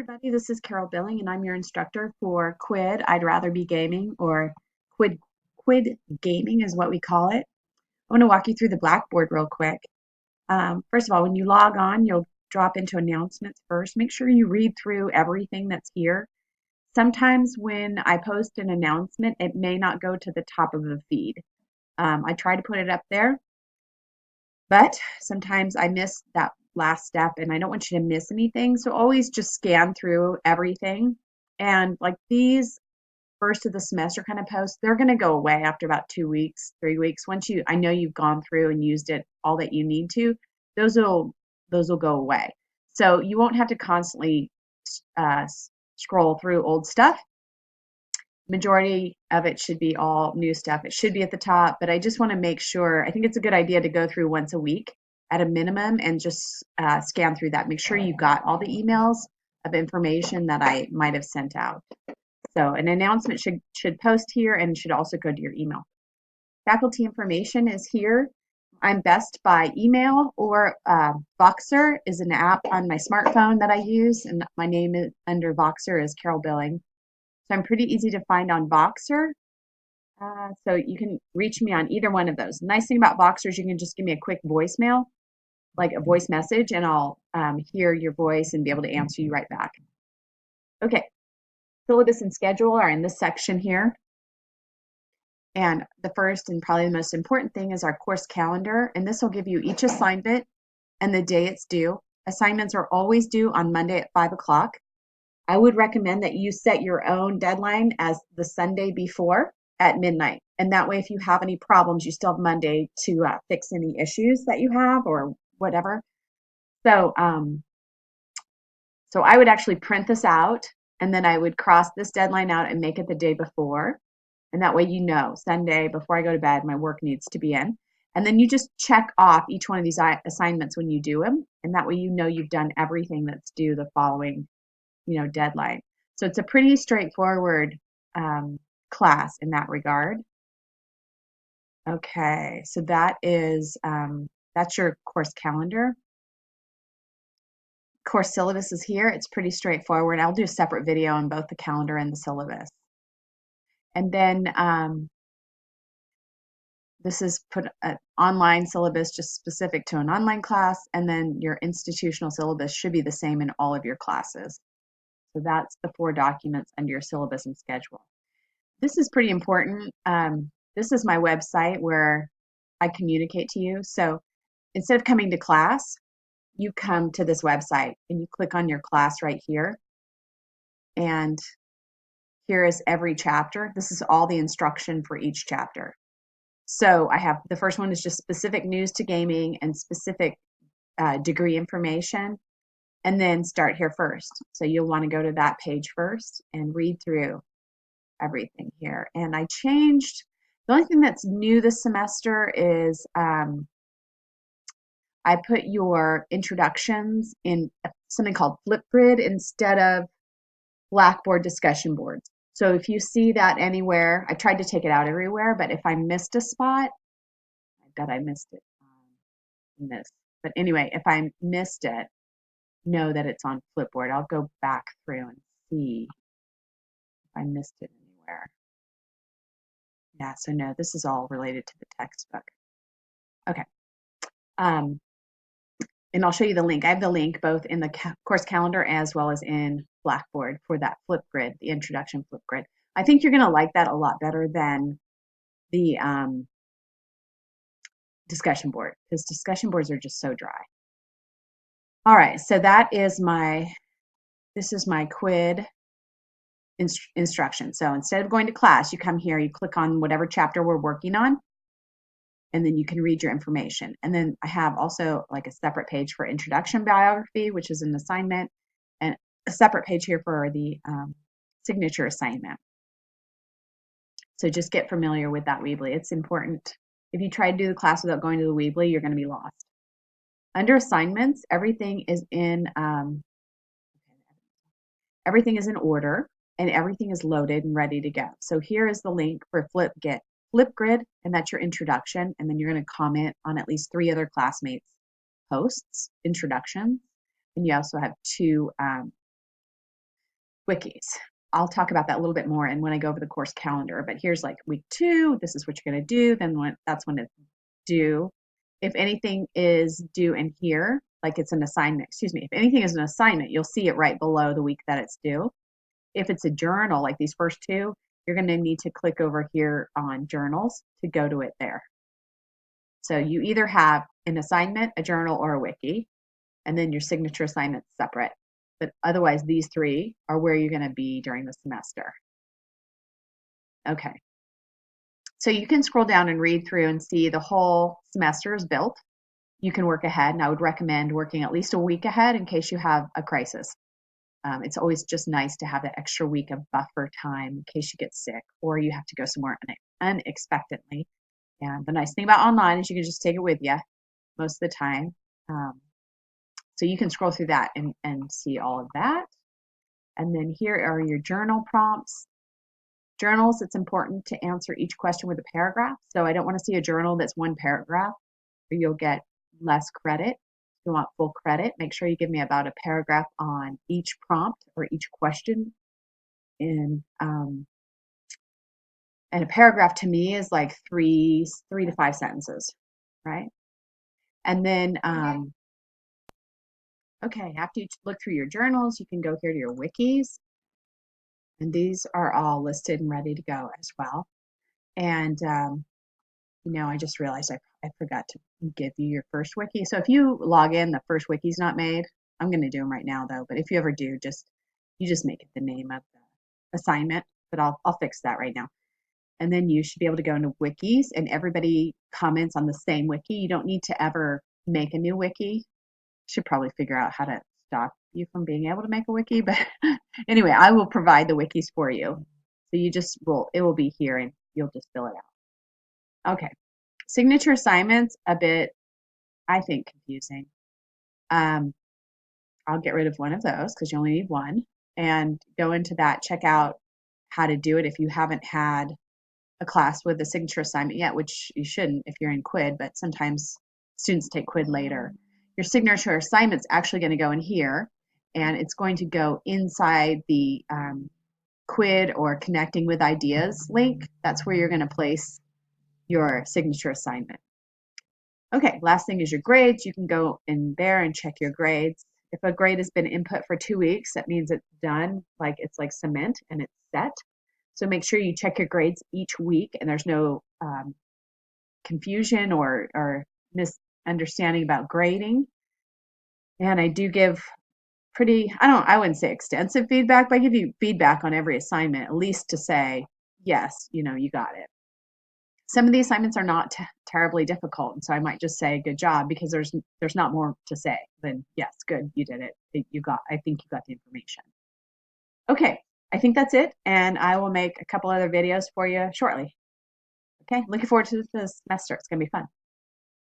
Everybody, this is Carol Billing, and I'm your instructor for QUID. I'd rather be gaming, or QUID gaming is what we call it. I want to walk you through the Blackboard real quick. First of all, when you log on, you'll drop into announcements first. Make sure you read through everything that's here. Sometimes when I post an announcement, it may not go to the top of the feed. I try to put it up there, but sometimes I miss that last step and I don't want you to miss anything. So always just scan through everything. And like these first of the semester kind of posts, they're going to go away after about 2 weeks, 3 weeks. I know you've gone through and used it all that you need to, those will go away. So you won't have to constantly uh, scroll through old stuff. Majority of it should be all new stuff. It should be at the top, but I just want to make sure. I think it's a good idea to go through once a week at a minimum and just scan through that. Make sure you got all the emails of information that I might have sent out. So an announcement should post here and should also go to your email. Faculty information is here. I'm best by email, or Voxer is an app on my smartphone that I use, and my name is, under Voxer, is Carol Billing. So I'm pretty easy to find on Voxer. So you can reach me on either one of those. The nice thing about Voxer is you can just give me a quick voicemail, like a voice message, and I'll hear your voice and be able to answer you right back. Okay, syllabus and schedule are in this section here. And the first and probably the most important thing is our course calendar. And this will give you each assignment and the day it's due. Assignments are always due on Monday at 5 o'clock. I would recommend that you set your own deadline as the Sunday before at midnight. And that way, if you have any problems, you still have Monday to fix any issues that you have or whatever. So, so I would actually print this out, and then I would cross this deadline out and make it the day before. And that way, you know, Sunday before I go to bed, my work needs to be in. And then you just check off each one of these assignments when you do them. And that way, you know, you've done everything that's due the following, deadline. So it's a pretty straightforward class in that regard. Okay, so that's your course calendar. Course syllabus is here. It's pretty straightforward. I'll do a separate video on both the calendar and the syllabus. And then this is put an online syllabus just specific to an online class, and then your institutional syllabus should be the same in all of your classes. So that's the 4 documents under your syllabus and schedule. This is pretty important. This is my website where I communicate to you. So instead of coming to class, you come to this website and you click on your class right here. And here is every chapter. This is all the instruction for each chapter. So I have the first one is just specific news to gaming and specific degree information, and then start here first. So you'll want to go to that page first and read through everything here. And I changed, the only thing that's new this semester is I put your introductions in something called Flipgrid instead of Blackboard discussion boards. So if you see that anywhere, I tried to take it out everywhere, but if I missed a spot, I bet I missed it in this. But anyway, if I missed it, know that it's on Flipboard. I'll go back through and see if I missed it anywhere. Yeah, so no, this is all related to the textbook. Okay. And I'll show you the link. I have the link both in the course calendar as well as in Blackboard for that Flipgrid, the introduction Flipgrid. I think you're going to like that a lot better than the discussion board, because discussion boards are just so dry. All right, so this is my QUID instruction. So instead of going to class, you come here, you click on whatever chapter we're working on, and then you can read your information. And then I have also like a separate page for introduction biography, which is an assignment, and a separate page here for the signature assignment. So just get familiar with that Weebly. It's important. If you try to do the class without going to the Weebly, you're going to be lost. Under assignments, everything is in order, and everything is loaded and ready to go. So here is the link for Flipgrid, and that's your introduction. And then you're going to comment on at least 3 other classmates' posts, introductions. And you also have 2 wikis. I'll talk about that a little bit more and when I go over the course calendar, but here's like week 2, this is what you're going to do, then that's when it's due. If anything is due in here, like it's an assignment, excuse me, if anything is an assignment, you'll see it right below the week that it's due. If it's a journal, like these first two, you're going to need to click over here on journals to go to it there. So you either have an assignment, a journal, or a wiki, and then your signature assignment's separate. But otherwise, these 3 are where you're going to be during the semester. Okay. So you can scroll down and read through and see the whole semester is built. You can work ahead, and I would recommend working at least a week ahead in case you have a crisis. It's always just nice to have that extra week of buffer time in case you get sick or you have to go somewhere unexpectedly. And the nice thing about online is you can just take it with you most of the time. So you can scroll through that and see all of that. And then here are your journal prompts. Journals, it's important to answer each question with a paragraph. So I don't want to see a journal that's 1 paragraph or you'll get less credit. If you want full credit, make sure you give me about a paragraph on each prompt or each question. And a paragraph to me is like 3 to 5 sentences, right? And then, okay, after you look through your journals, you can go here to your wikis. And these are all listed and ready to go as well. And, I just realized I forgot to give you your first wiki. So if you log in, the first wiki's not made. I'm going to do them right now, though. But if you ever do, you just make it the name of the assignment. But I'll fix that right now. And then you should be able to go into wikis, and everybody comments on the same wiki. You don't need to ever make a new wiki. Should probably figure out how to stop you from being able to make a wiki, but anyway, I will provide the wikis for you. So it will be here and you'll just fill it out. Okay. Signature assignments, a bit, I think, confusing. I'll get rid of one of those because you only need one and go into that, check out how to do it if you haven't had a class with a signature assignment yet, which you shouldn't if you're in CWID, but sometimes students take CWID later. Your signature assignment's actually going to go in here, and it's going to go inside the CWID or Connecting with Ideas link. That's where you're going to place your signature assignment. Okay, last thing is your grades. You can go in there and check your grades. If a grade has been input for 2 weeks, that means it's done, like it's like cement and it's set. So make sure you check your grades each week and there's no confusion or misunderstanding about grading. And I do give I wouldn't say extensive feedback, but I give you feedback on every assignment, at least to say, yes, you got it. Some of the assignments are not terribly difficult, and so I might just say good job because there's not more to say than yes, good, you did it. I think you got the information. Okay, I think that's it, and I will make a couple other videos for you shortly. Okay, looking forward to the semester. It's going to be fun.